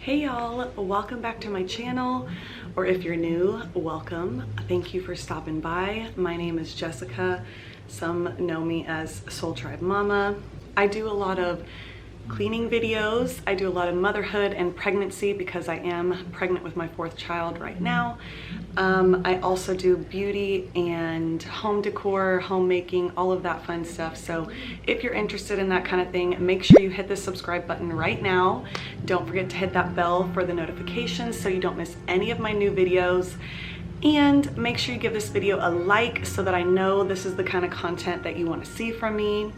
Hey y'all, welcome back to my channel, or if you're new, welcome. Thank you for stopping by. My name is Jessica. Some know me as Soul Tribe Mama. I do a lot of cleaning videos. I do a lot of motherhood and pregnancy because I am pregnant with my 4th child right now. I also do beauty and home decor, homemaking, all of that fun stuff. So if you're interested in that kind of thing, make sure you hit the subscribe button right now. Don't forget to hit that bell for the notifications so you don't miss any of my new videos. And make sure you give this video a like so that I know this is the kind of content that you want to see from me.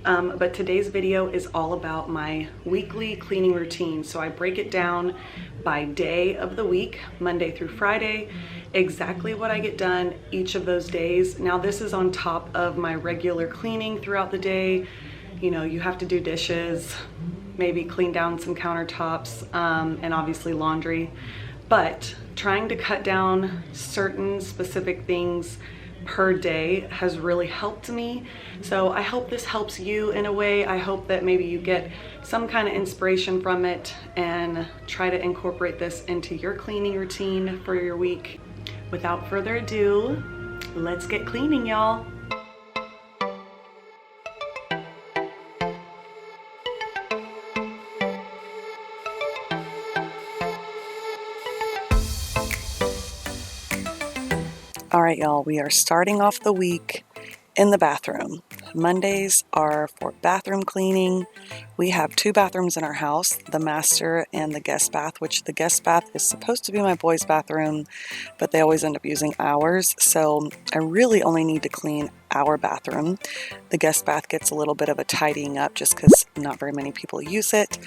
But today's video is all about my weekly cleaning routine. So I break it down by day of the week, Monday through Friday, exactly what I get done each of those days. Now this is on top of my regular cleaning throughout the day. You know, you have to do dishes, maybe clean down some countertops, and obviously laundry. But trying to cut down certain specific things per day has really helped me. So I hope this helps you in a way. I hope that maybe you get some kind of inspiration from it and try to incorporate this into your cleaning routine for your week. Without further ado, let's get cleaning, y'all. All right, y'all, we are starting off the week in the bathroom. Mondays are for bathroom cleaning. We have 2 bathrooms in our house, the master and the guest bath, which the guest bath is supposed to be my boys' bathroom, but they always end up using ours. So I really only need to clean our bathroom. The guest bath gets a little bit of a tidying up just because not very many people use it.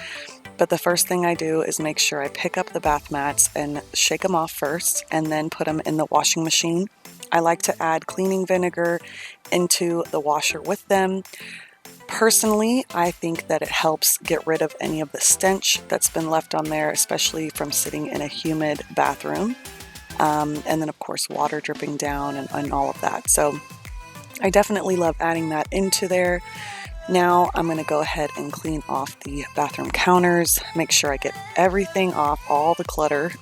But the first thing I do is make sure I pick up the bath mats and shake them off first and then put them in the washing machine. I like to add cleaning vinegar into the washer with them. Personally, I think that it helps get rid of any of the stench that's been left on there, especially from sitting in a humid bathroom. And then of course water dripping down and all of that. So I definitely love adding that into there. Now I'm going to go ahead and clean off the bathroom counters, make sure I get everything off, all the clutter,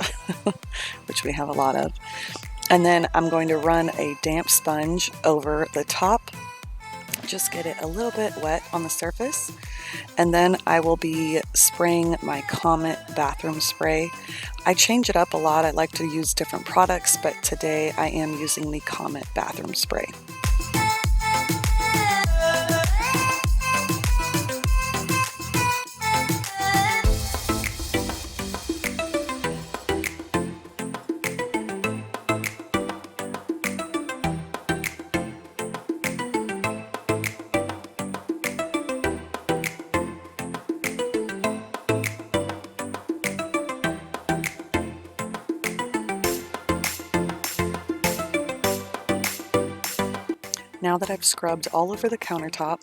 which we have a lot of. And then I'm going to run a damp sponge over the top, just get it a little bit wet on the surface. And then I will be spraying my Comet bathroom spray. I change it up a lot. I like to use different products, but today I am using the Comet bathroom spray. Now that I've scrubbed all over the countertop,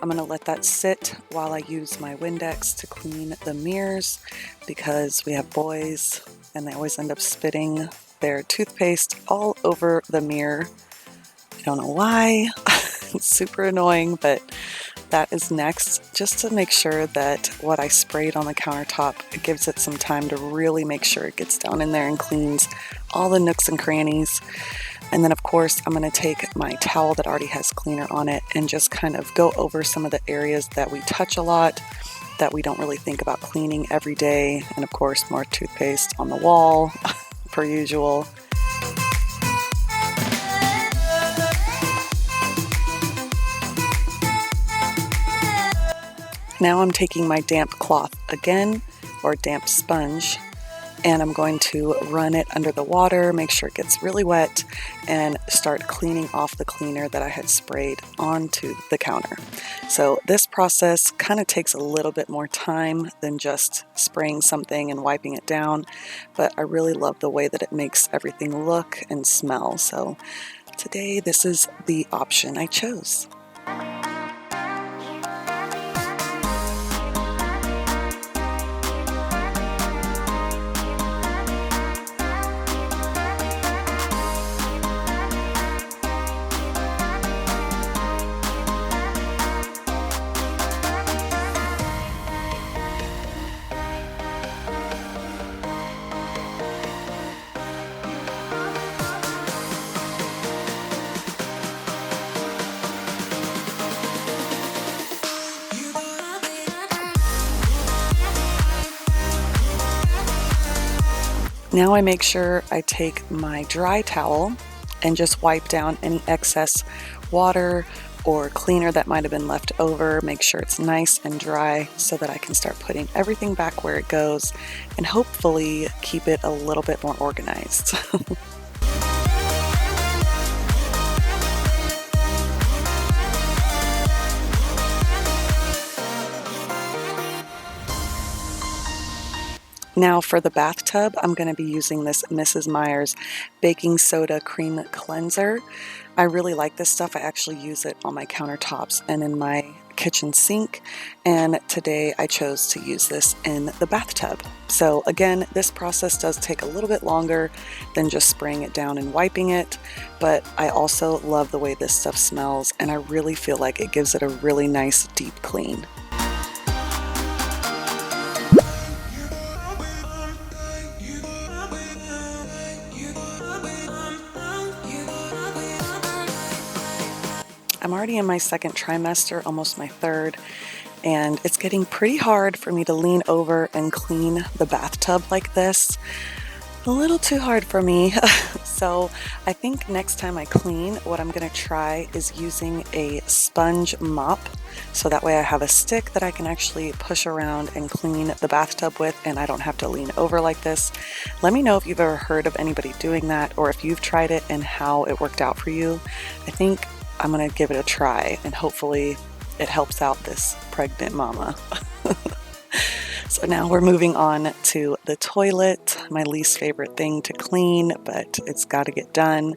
I'm going to let that sit while I use my Windex to clean the mirrors because we have boys and they always end up spitting their toothpaste all over the mirror. I don't know why. It's super annoying, but that is next, just to make sure that what I sprayed on the countertop, it gives it some time to really make sure it gets down in there and cleans all the nooks and crannies. And then of course I'm going to take my towel that already has cleaner on it and just kind of go over some of the areas that we touch a lot, that we don't really think about cleaning every day. And of course more toothpaste on the wall, per usual. Now I'm taking my damp cloth again, or damp sponge, and I'm going to run it under the water, make sure it gets really wet, and start cleaning off the cleaner that I had sprayed onto the counter. So this process kind of takes a little bit more time than just spraying something and wiping it down, but I really love the way that it makes everything look and smell. So today this is the option I chose. Now I make sure I take my dry towel and just wipe down any excess water or cleaner that might have been left over. Make sure it's nice and dry so that I can start putting everything back where it goes and hopefully keep it a little bit more organized. Now for the bathtub, I'm going to be using this Mrs. Meyer's baking soda cream cleanser. I really like this stuff. I actually use it on my countertops and in my kitchen sink, and today I chose to use this in the bathtub. So again, this process does take a little bit longer than just spraying it down and wiping it, but I also love the way this stuff smells, and I really feel like it gives it a really nice deep clean. I'm already in my second trimester, almost my third, and it's getting pretty hard for me to lean over and clean the bathtub like this. A little too hard for me. So I think next time I clean, what I'm going to try is using a sponge mop. So that way I have a stick that I can actually push around and clean the bathtub with, and I don't have to lean over like this. Let me know if you've ever heard of anybody doing that, or if you've tried it and how it worked out for you. I think I'm gonna give it a try, and hopefully it helps out this pregnant mama. So now we're moving on to the toilet, my least favorite thing to clean, but it's got to get done.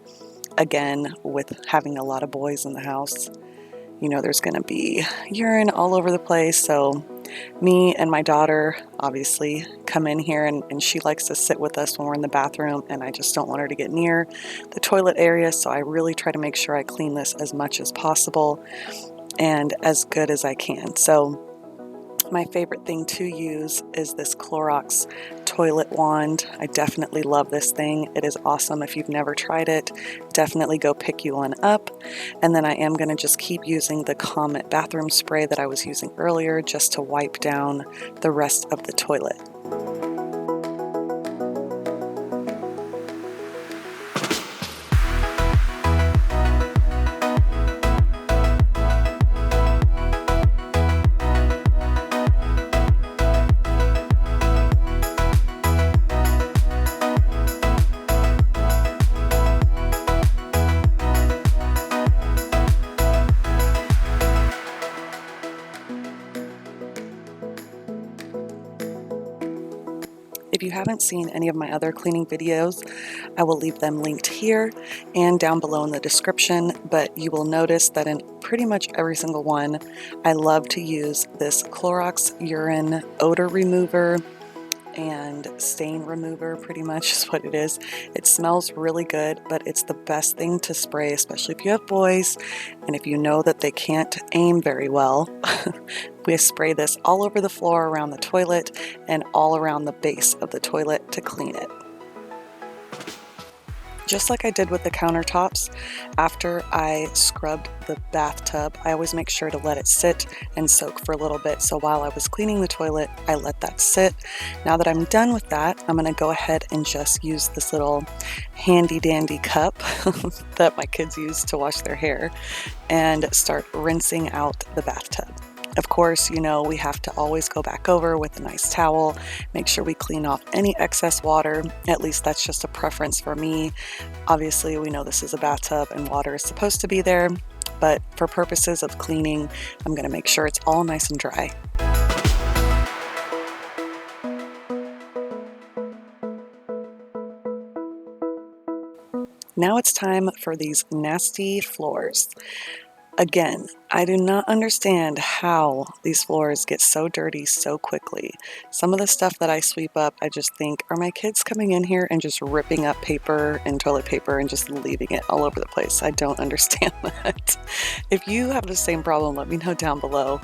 Again, with having a lot of boys in the house, you know there's gonna be urine all over the place, so me and my daughter obviously come in here, and she likes to sit with us when we're in the bathroom, and I just don't want her to get near the toilet area, so I really try to make sure I clean this as much as possible and as good as I can. So my favorite thing to use is this Clorox toilet wand. I definitely love this thing. It is awesome. If you've never tried it, definitely go pick you one up. And then I am going to just keep using the Comet bathroom spray that I was using earlier just to wipe down the rest of the toilet. If you haven't seen any of my other cleaning videos, I will leave them linked here and down below in the description, but you will notice that in pretty much every single one, I love to use this Clorox urine odor remover and stain remover, pretty much is what it is. It smells really good, but it's the best thing to spray, especially if you have boys and if you know that they can't aim very well. We spray this all over the floor around the toilet and all around the base of the toilet to clean it. Just like I did with the countertops, after I scrubbed the bathtub, I always make sure to let it sit and soak for a little bit. So while I was cleaning the toilet, I let that sit. Now that I'm done with that, I'm going to go ahead and just use this little handy dandy cup that my kids use to wash their hair and start rinsing out the bathtub. Of course, you know, we have to always go back over with a nice towel, make sure we clean off any excess water. At least that's just a preference for me. Obviously, we know this is a bathtub and water is supposed to be there, but for purposes of cleaning, I'm going to make sure it's all nice and dry. Now it's time for these nasty floors. Again, I do not understand how these floors get so dirty so quickly. Some of the stuff that I sweep up, I just think, are my kids coming in here and just ripping up paper and toilet paper and just leaving it all over the place? I don't understand that. If you have the same problem, let me know down below.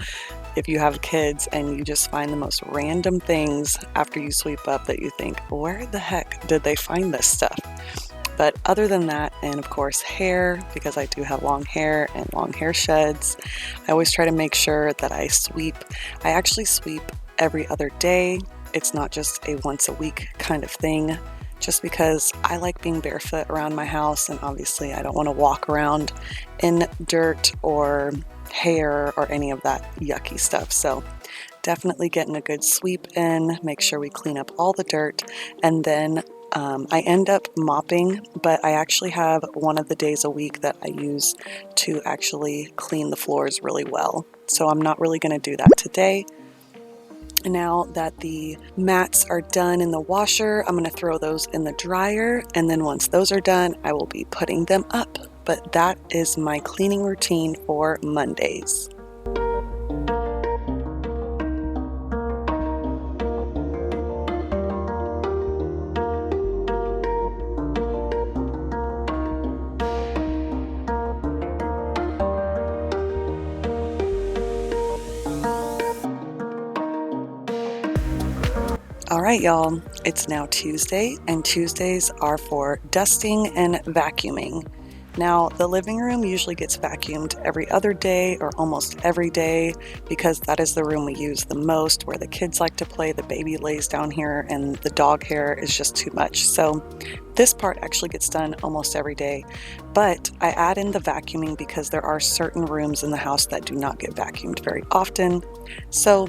If you have kids and you just find the most random things after you sweep up that you think, where the heck did they find this stuff? But other than that, and of course hair, because I do have long hair and long hair sheds, I always try to make sure that I sweep. I actually sweep every other day. It's not just a once a week kind of thing. just because I like being barefoot around my house, and obviously I don't want to walk around in dirt or hair or any of that yucky stuff. So definitely getting a good sweep in, make sure we clean up all the dirt, and then I end up mopping, but I actually have one of the days a week that I use to actually clean the floors really well. So I'm not really going to do that today. Now that the mats are done in the washer, I'm going to throw those in the dryer, and then once those are done, I will be putting them up. But that is my cleaning routine for Mondays. All right, y'all, it's now Tuesday, and Tuesdays are for dusting and vacuuming. Now, the living room usually gets vacuumed every other day or almost every day because that is the room we use the most, where the kids like to play, the baby lays down here, and the dog hair is just too much. So this part actually gets done almost every day, but I add in the vacuuming because there are certain rooms in the house that do not get vacuumed very often. So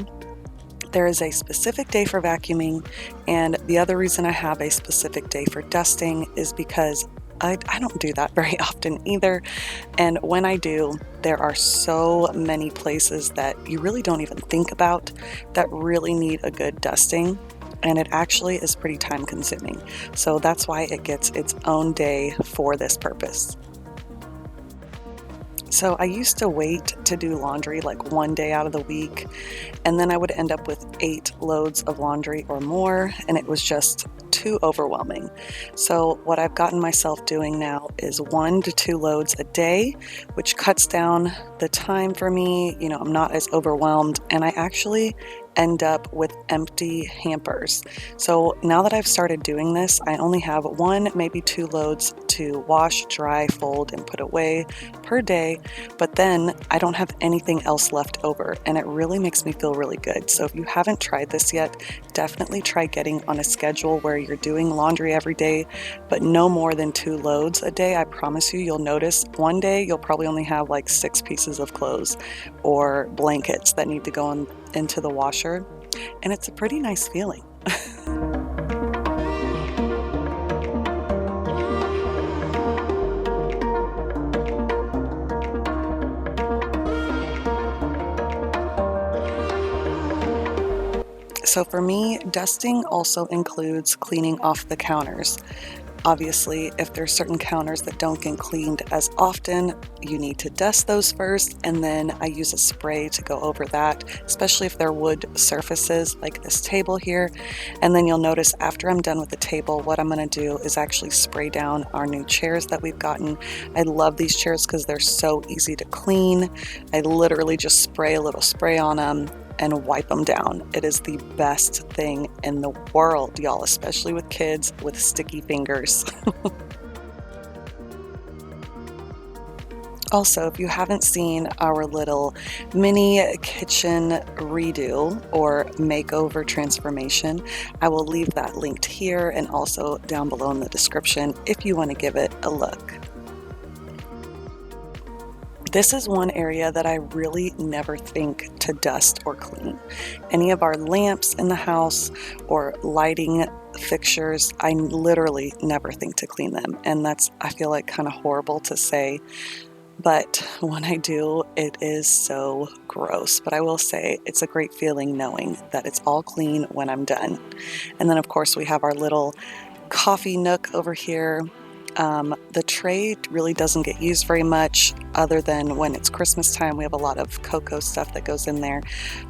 there is a specific day for vacuuming, and the other reason I have a specific day for dusting is because I don't do that very often either. And when I do, there are so many places that you really don't even think about that really need a good dusting. And it actually is pretty time consuming. So that's why it gets its own day for this purpose. So I used to wait to do laundry like one day out of the week, and then I would end up with 8 loads of laundry or more, and it was just too overwhelming. So what I've gotten myself doing now is 1 to 2 loads a day, which cuts down the time for me. You know, I'm not as overwhelmed, and I actually end up with empty hampers. So now that I've started doing this, I only have 1, maybe 2 loads to wash, dry, fold, and put away per day, but then I don't have anything else left over, and it really makes me feel really good. So if you haven't tried this yet, definitely try getting on a schedule where you're doing laundry every day, but no more than 2 loads a day. I promise you, you'll notice one day you'll probably only have like 6 pieces of clothes or blankets that need to go into the washer, and it's a pretty nice feeling. So for me, dusting also includes cleaning off the counters. Obviously, if there's certain counters that don't get cleaned as often, you need to dust those first, and then I use a spray to go over that, especially if they're wood surfaces like this table here. And then you'll notice after I'm done with the table, what I'm going to do is actually spray down our new chairs that we've gotten. I love these chairs because they're so easy to clean. I literally just spray a little spray on them and wipe them down. It is the best thing in the world, y'all, especially with kids with sticky fingers. Also, if you haven't seen our little mini kitchen redo or makeover transformation, I will leave that linked here and also down below in the description if you want to give it a look. This is one area that I really never think to dust or clean. Any of our lamps in the house or lighting fixtures, I literally never think to clean them. And that's, I feel like, kind of horrible to say, but when I do, it is so gross. But I will say it's a great feeling knowing that it's all clean when I'm done. And then of course we have our little coffee nook over here. The tray really doesn't get used very much other than when it's Christmas time. We have a lot of cocoa stuff that goes in there,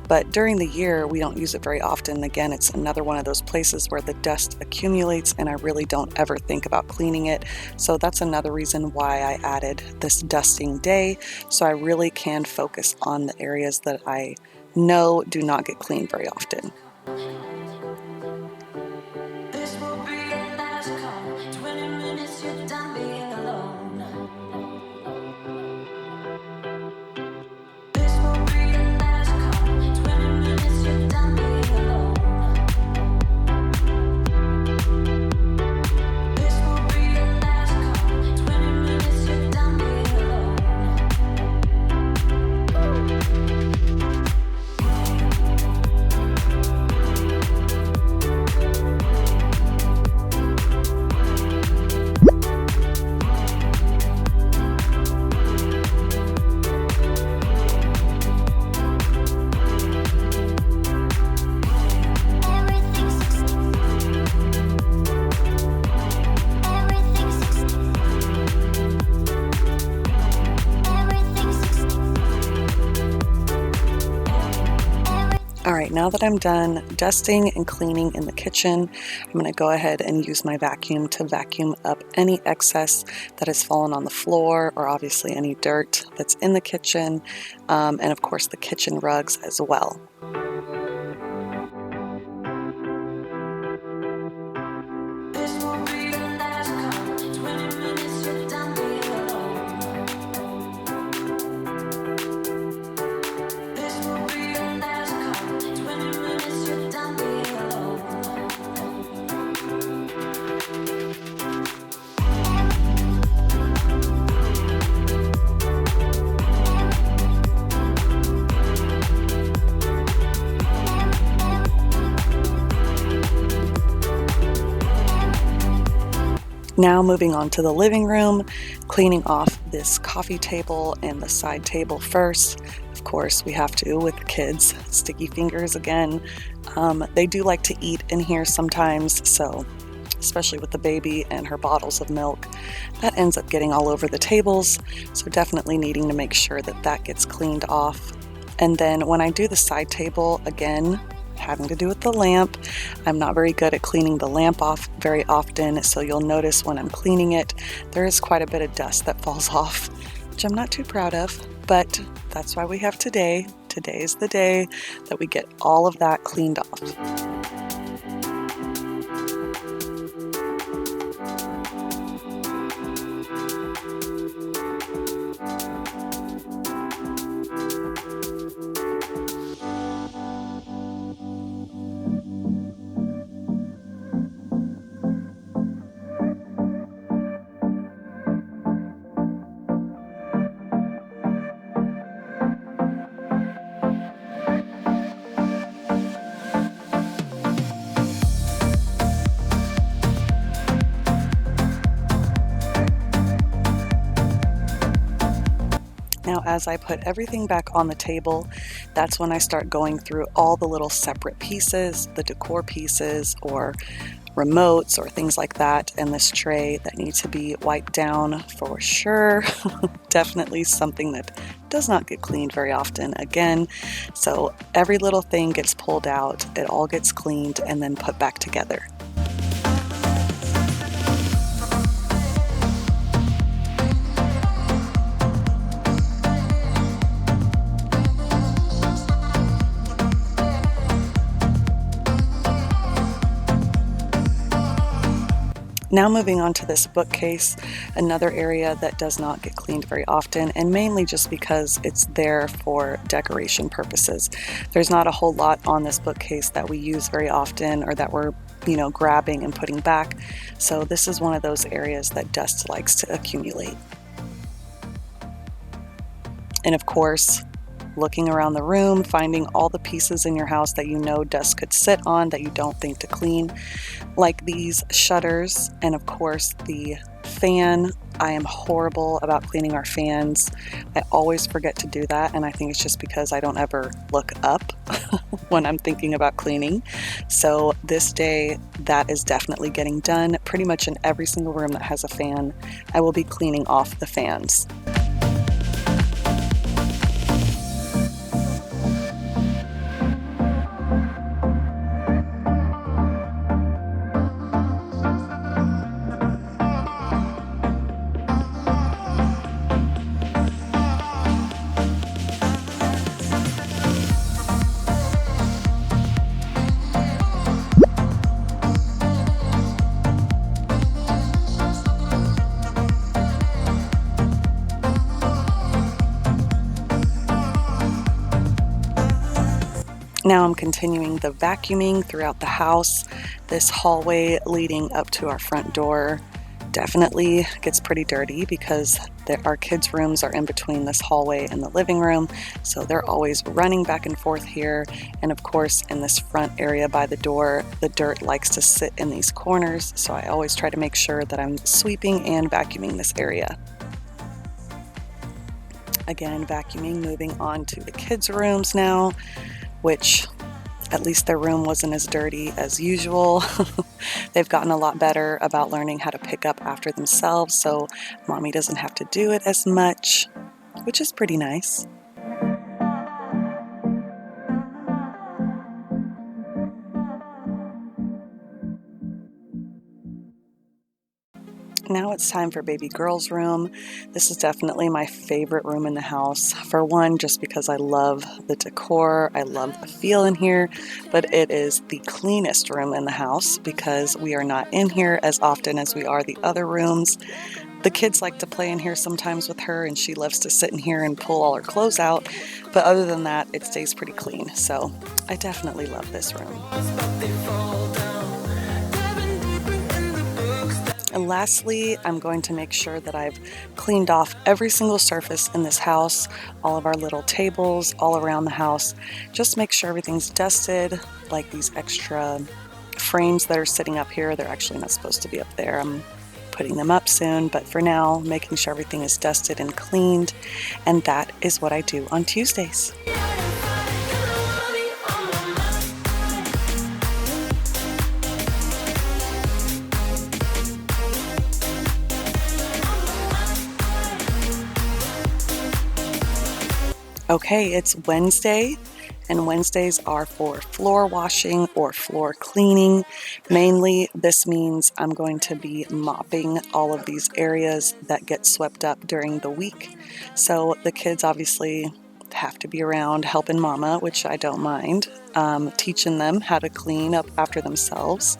but during the year we don't use it very often. Again, it's another one of those places where the dust accumulates and I really don't ever think about cleaning it. So that's another reason why I added this dusting day, so I really can focus on the areas that I know do not get cleaned very often. now that I'm done dusting and cleaning in the kitchen, I'm going to go ahead and use my vacuum to vacuum up any excess that has fallen on the floor, or obviously any dirt that's in the kitchen, and of course the kitchen rugs as well. Now moving on to the living room, cleaning off this coffee table and the side table first. Of course, we have to with the kids. Sticky fingers again. They do like to eat in here sometimes, so especially with the baby and her bottles of milk, that ends up getting all over the tables. So definitely needing to make sure that that gets cleaned off. And then when I do the side table, again, having to do with the lamp, I'm not very good at cleaning the lamp off very often, so you'll notice when I'm cleaning it, there is quite a bit of dust that falls off, which I'm not too proud of, but that's why we have today. Today is the day that we get all of that cleaned off. Now, as I put everything back on the table, that's when I start going through all the little separate pieces, the decor pieces or remotes or things like that, and this tray that need to be wiped down for sure. Definitely something that does not get cleaned very often again. So every little thing gets pulled out, it all gets cleaned and then put back together. Now moving on to this bookcase, another area that does not get cleaned very often, and mainly just because it's there for decoration purposes. There's not a whole lot on this bookcase that we use very often or that we're, grabbing and putting back. So this is one of those areas that dust likes to accumulate. And of course, looking around the room, finding all the pieces in your house that you know dust could sit on that you don't think to clean, like these shutters and of course the fan. I am horrible about cleaning our fans. I always forget to do that, and I think it's just because I don't ever look up when I'm thinking about cleaning. So this day, that is definitely getting done. Pretty much in every single room that has a fan, I will be cleaning off the fans. Now I'm continuing the vacuuming throughout the house. This hallway leading up to our front door definitely gets pretty dirty because our kids' rooms are in between this hallway and the living room, so they're always running back and forth here. And of course, in this front area by the door, the dirt likes to sit in these corners, so I always try to make sure that I'm sweeping and vacuuming this area. Again, vacuuming, moving on to the kids' rooms now, which at least their room wasn't as dirty as usual. They've gotten a lot better about learning how to pick up after themselves, so mommy doesn't have to do it as much, which is pretty nice. Now it's time for baby girl's room. This is definitely my favorite room in the house. For one, just because I love the decor, I love the feel in here, but it is the cleanest room in the house because we are not in here as often as we are the other rooms. The kids like to play in here sometimes with her, and she loves to sit in here and pull all her clothes out, but other than that, it stays pretty clean, so I definitely love this room. And lastly, I'm going to make sure that I've cleaned off every single surface in this house, all of our little tables, all around the house. Just make sure everything's dusted, like these extra frames that are sitting up here. They're actually not supposed to be up there. I'm putting them up soon, but for now, making sure everything is dusted and cleaned. And that is what I do on Tuesdays. Okay, it's Wednesday, and Wednesdays are for floor washing or floor cleaning. Mainly, this means I'm going to be mopping all of these areas that get swept up during the week. So the kids obviously have to be around helping mama, which I don't mind, teaching them how to clean up after themselves.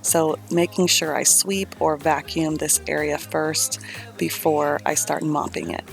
So making sure I sweep or vacuum this area first before I start mopping it.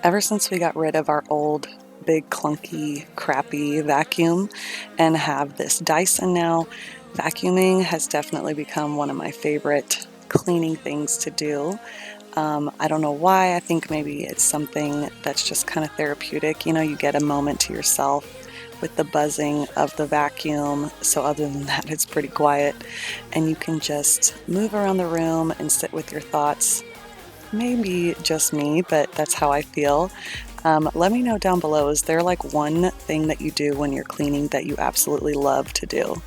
Ever since we got rid of our old, big, clunky, crappy vacuum and have this Dyson now, vacuuming has definitely become one of my favorite cleaning things to do. I don't know why. I think maybe it's something that's just kind of therapeutic. You know, you get a moment to yourself with the buzzing of the vacuum. So other than that, it's pretty quiet, and you can just move around the room and sit with your thoughts. Maybe just me, but that's how I feel. Let me know down below, is there like one thing that you do when you're cleaning that you absolutely love to do?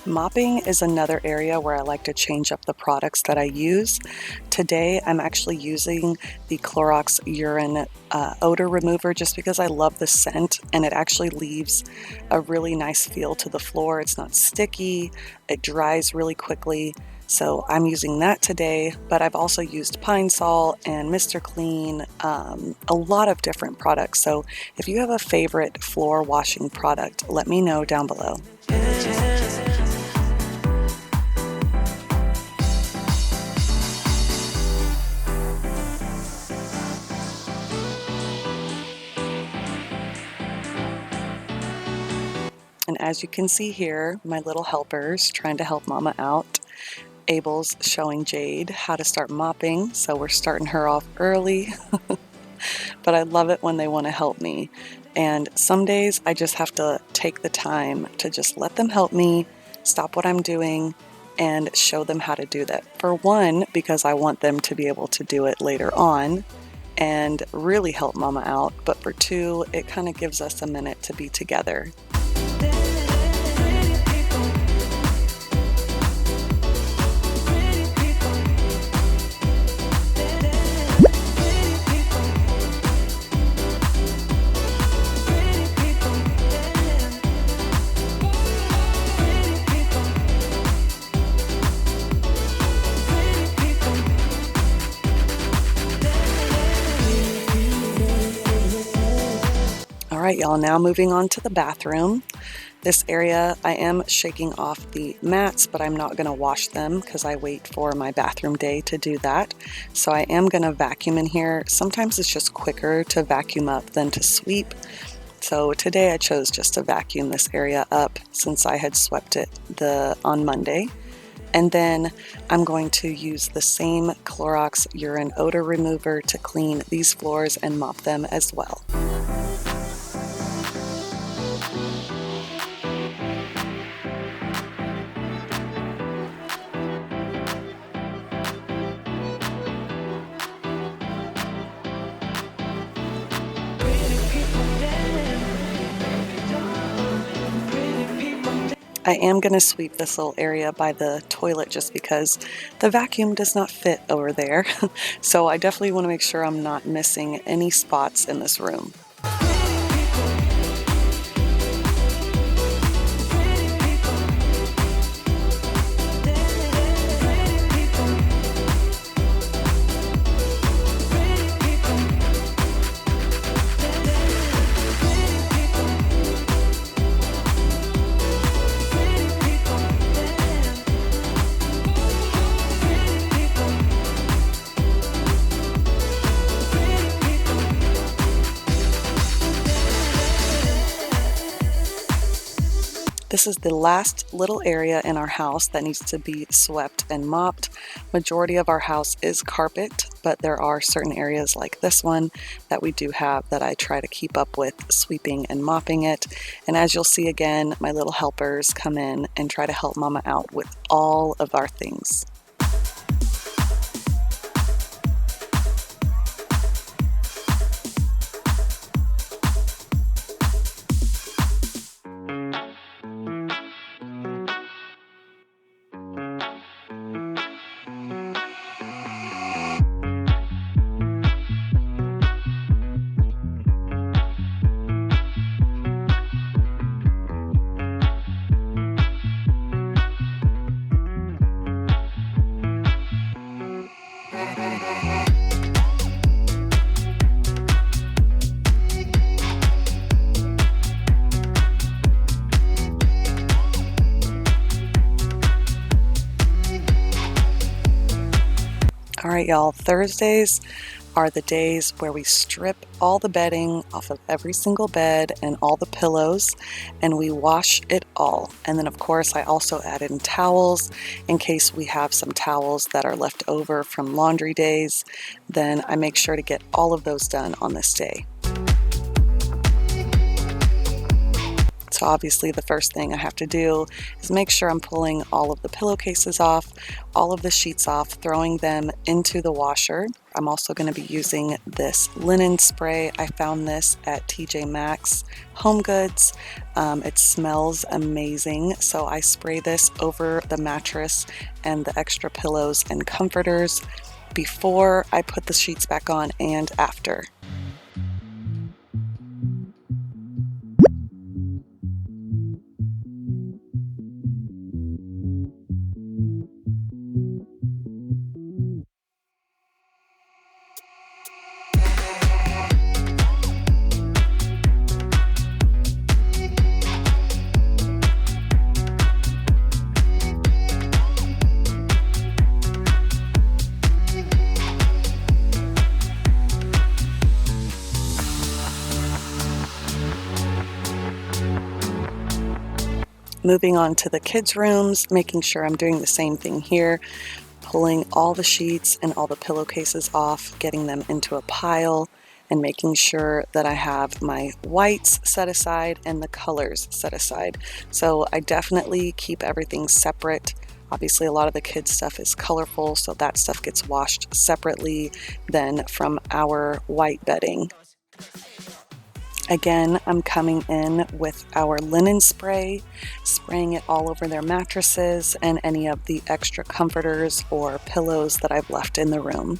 Mopping is another area where I like to change up the products that I use. Today I'm actually using the Clorox urine odor remover just because I love the scent, and it actually leaves a really nice feel to the floor. It's not sticky, it dries really quickly. So I'm using that today, but I've also used Pine Sol and Mr. Clean, a lot of different products. So if you have a favorite floor washing product, let me know down below. And as you can see here, my little helpers trying to help mama out. Abel's showing Jade how to start mopping, so we're starting her off early. But I love it when they want to help me. And some days I just have to take the time to just let them help me, stop what I'm doing, and show them how to do that. For one, because I want them to be able to do it later on and really help mama out. But for two, it kind of gives us a minute to be together. Alright y'all, now moving on to the bathroom. This area, I am shaking off the mats, but I'm not going to wash them because I wait for my bathroom day to do that. So I am going to vacuum in here. Sometimes it's just quicker to vacuum up than to sweep. So today I chose just to vacuum this area up since I had swept it on Monday. And then I'm going to use the same Clorox urine odor remover to clean these floors and mop them as well. I am going to sweep this little area by the toilet just because the vacuum does not fit over there. So I definitely want to make sure I'm not missing any spots in this room. This is the last little area in our house that needs to be swept and mopped. Majority of our house is carpet, but there are certain areas like this one that we do have that I try to keep up with sweeping and mopping it. And as you'll see again, my little helpers come in and try to help Mama out with all of our things. Alright y'all, Thursdays are the days where we strip all the bedding off of every single bed and all the pillows, and we wash it all. And then of course I also add in towels in case we have some towels that are left over from laundry days. Then I make sure to get all of those done on this day. So obviously the first thing I have to do is make sure I'm pulling all of the pillowcases off, all of the sheets off, throwing them into the washer. I'm also going to be using this linen spray. I found this at TJ Maxx Home Goods. It smells amazing, so I spray this over the mattress and the extra pillows and comforters before I put the sheets back on and after. Moving on to the kids' rooms, making sure I'm doing the same thing here, pulling all the sheets and all the pillowcases off, getting them into a pile, and making sure that I have my whites set aside and the colors set aside. So I definitely keep everything separate. Obviously a lot of the kids' stuff is colorful, so that stuff gets washed separately than from our white bedding. Again, I'm coming in with our linen spray, spraying it all over their mattresses and any of the extra comforters or pillows that I've left in the room.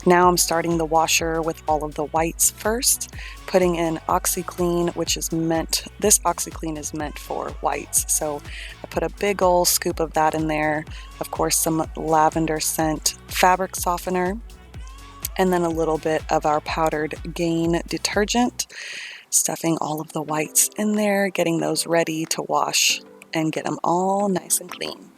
Now I'm starting the washer with all of the whites first, putting in OxiClean, this OxiClean is meant for whites. So I put a big old scoop of that in there, of course some lavender scent fabric softener, and then a little bit of our powdered Gain detergent, stuffing all of the whites in there, getting those ready to wash and get them all nice and clean.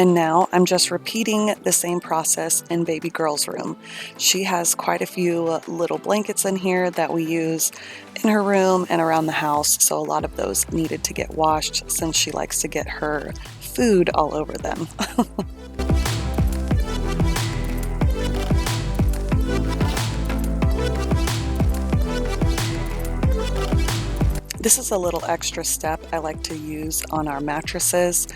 And now I'm just repeating the same process in baby girl's room. She has quite a few little blankets in here that we use in her room and around the house, so a lot of those needed to get washed since she likes to get her food all over them. This is a little extra step I like to use on our mattresses.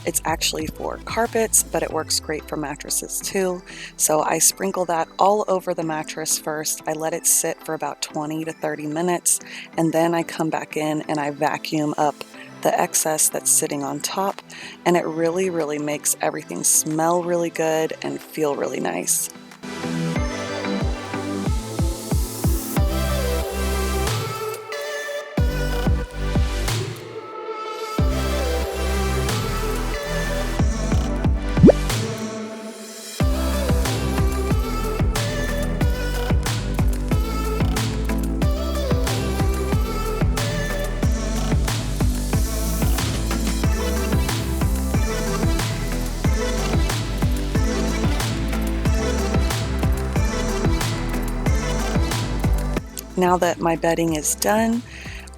It's actually for carpets, but it works great for mattresses too. So I sprinkle that all over the mattress first. I let it sit for about 20 to 30 minutes, and then I come back in and I vacuum up the excess that's sitting on top, and it really makes everything smell really good and feel really nice. Now that my bedding is done,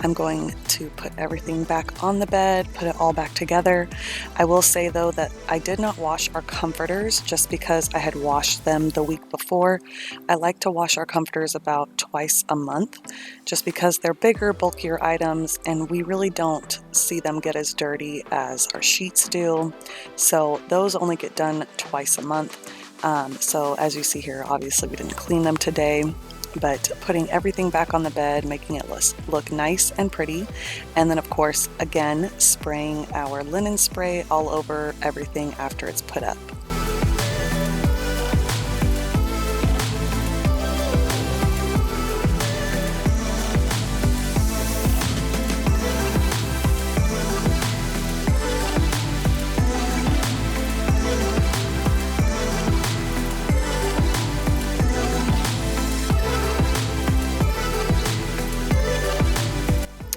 I'm going to put everything back on the bed, put it all back together. I will say though that I did not wash our comforters just because I had washed them the week before. I like to wash our comforters about twice a month just because they're bigger, bulkier items, and we really don't see them get as dirty as our sheets do. So those only get done twice a month. So as you see here, obviously we didn't clean them today, but putting everything back on the bed, making it look nice and pretty. And then of course, again, spraying our linen spray all over everything after it's put up.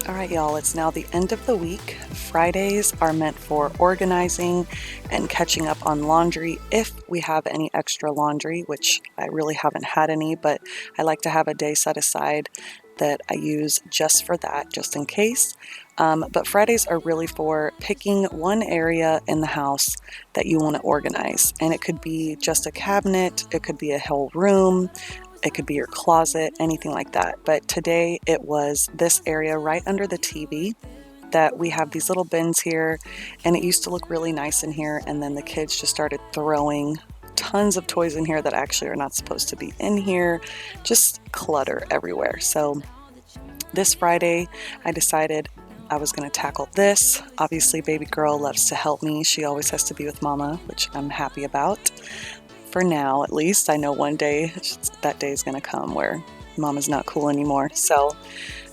Alright y'all, it's now the end of the week. Fridays are meant for organizing and catching up on laundry if we have any extra laundry, which I really haven't had any, but I like to have a day set aside that I use just for that, just in case. But Fridays are really for picking one area in the house that you want to organize. And it could be just a cabinet, it could be a whole room, it could be your closet, anything like that. But today it was this area right under the TV that we have these little bins here, and it used to look really nice in here, and then the kids just started throwing tons of toys in here that actually are not supposed to be in here, just clutter everywhere. So this Friday I decided I was going to tackle this. Obviously baby girl loves to help me. She always has to be with mama, which I'm happy about. For now, at least. I know one day that day is going to come where mama's not cool anymore. So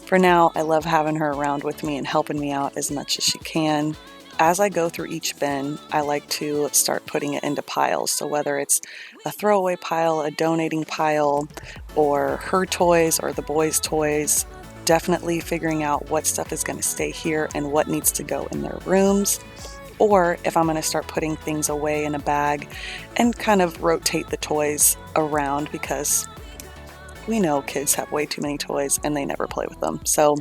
for now, I love having her around with me and helping me out as much as she can. As I go through each bin, I like to start putting it into piles. So whether it's a throwaway pile, a donating pile, or her toys or the boys' toys, definitely figuring out what stuff is going to stay here and what needs to go in their rooms. Or if I'm going to start putting things away in a bag and kind of rotate the toys around, because we know kids have way too many toys and they never play with them. So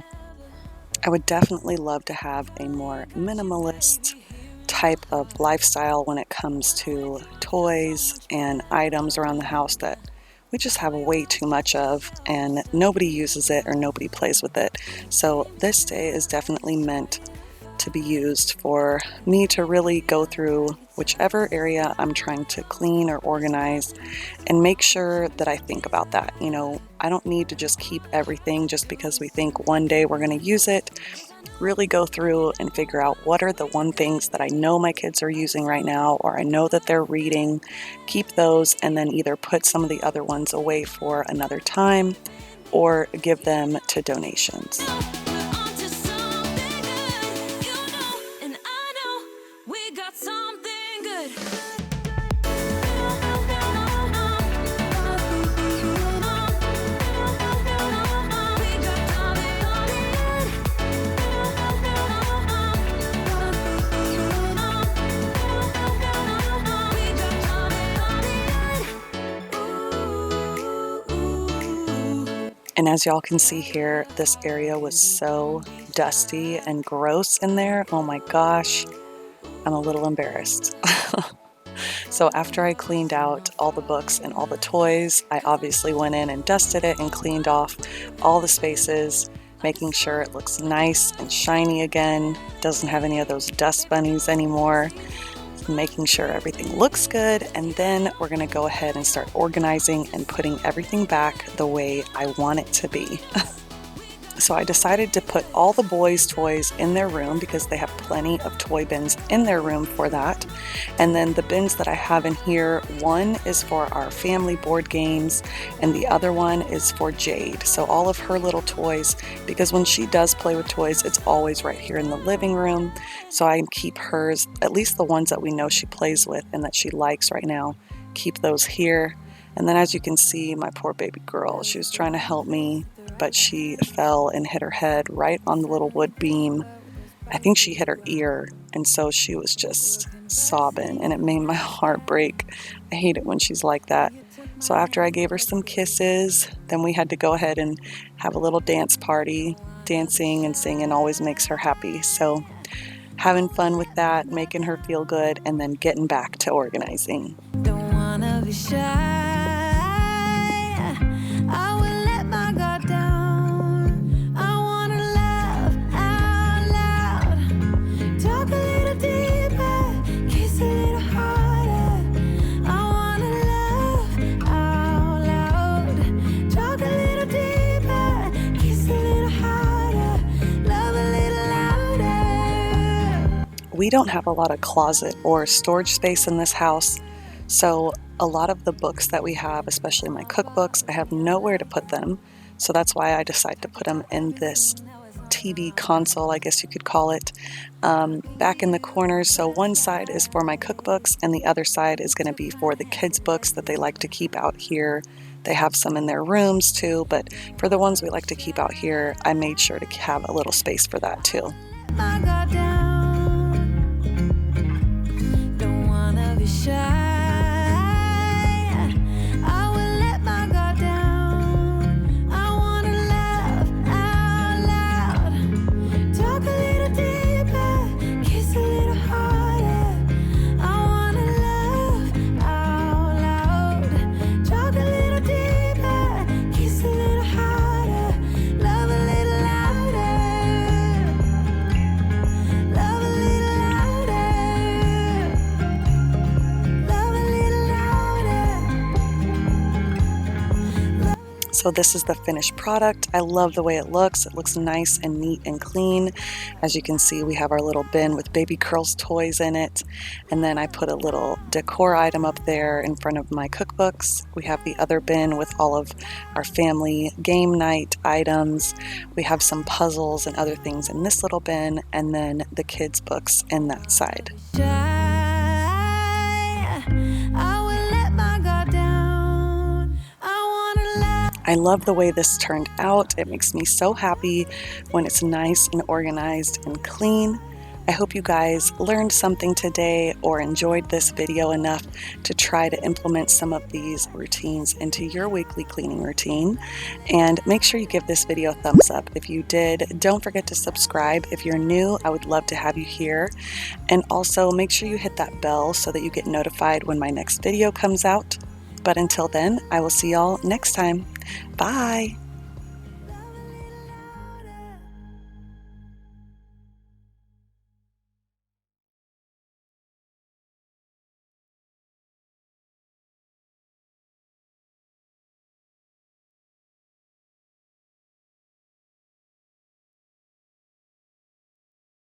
I would definitely love to have a more minimalist type of lifestyle when it comes to toys and items around the house that we just have way too much of and nobody uses it or nobody plays with it. So this day is definitely meant to be used for me to really go through whichever area I'm trying to clean or organize and make sure that I think about that. You know, I don't need to just keep everything just because we think one day we're going to use it. Really go through and figure out what are the one things that I know my kids are using right now, or I know that they're reading. Keep those and then either put some of the other ones away for another time or give them to donations. And as y'all can see here, this area was so dusty and gross in there. Oh my gosh, I'm a little embarrassed. So after I cleaned out all the books and all the toys, I obviously went in and dusted it and cleaned off all the spaces, making sure it looks nice and shiny again, doesn't have any of those dust bunnies anymore, making sure everything looks good. And then we're going to go ahead and start organizing and putting everything back the way I want it to be. So I decided to put all the boys' toys in their room because they have plenty of toy bins in their room for that. And then the bins that I have in here, one is for our family board games and the other one is for Jade. So all of her little toys, because when she does play with toys, it's always right here in the living room. So I keep hers, at least the ones that we know she plays with and that she likes right now, keep those here. And then as you can see, my poor baby girl, she was trying to help me, but she fell and hit her head right on the little wood beam. I think she hit her ear, and so she was just sobbing, and it made my heart break. I hate it when she's like that. So after I gave her some kisses, then we had to go ahead and have a little dance party. Dancing and singing always makes her happy. So having fun with that, making her feel good, and then getting back to organizing. Don't wanna be shy. I will let my guard down. I wanna laugh out loud. Talk a little deeper, kiss a little harder. I wanna laugh out loud. Talk a little deeper, kiss a little harder. Love a little louder. We don't have a lot of closet or storage space in this house, so a lot of the books that we have, especially my cookbooks, I have nowhere to put them. So that's why I decided to put them in this TV console, I guess you could call it, back in the corners. So one side is for my cookbooks and the other side is going to be for the kids' books that they like to keep out here. They have some in their rooms too, but for the ones we like to keep out here, I made sure to have a little space for that too. My guard down. Don't wanna be shy. I will let my guard down. I wanna laugh out loud. Talk a little deeper, kiss a little harder. I wanna laugh out loud. Talk a little deeper, kiss a little harder. Love a little louder. Love a little louder. Love a little louder. So this is the finished product. I love the way it looks. It looks nice and neat and clean. As you can see, we have our little bin with baby Curl's toys in it. And then I put a little decor item up there in front of my cookbooks. We have the other bin with all of our family game night items. We have some puzzles and other things in this little bin, and then the kids' books in that side. I will let my guard down. I wanna laugh. I love the way this turned out. It makes me so happy when it's nice and organized and clean. I hope you guys learned something today or enjoyed this video enough to try to implement some of these routines into your weekly cleaning routine. And make sure you give this video a thumbs up if you did. Don't forget to subscribe. If you're new, I would love to have you here. And also make sure you hit that bell so that you get notified when my next video comes out. But until then, I will see y'all next time. Bye!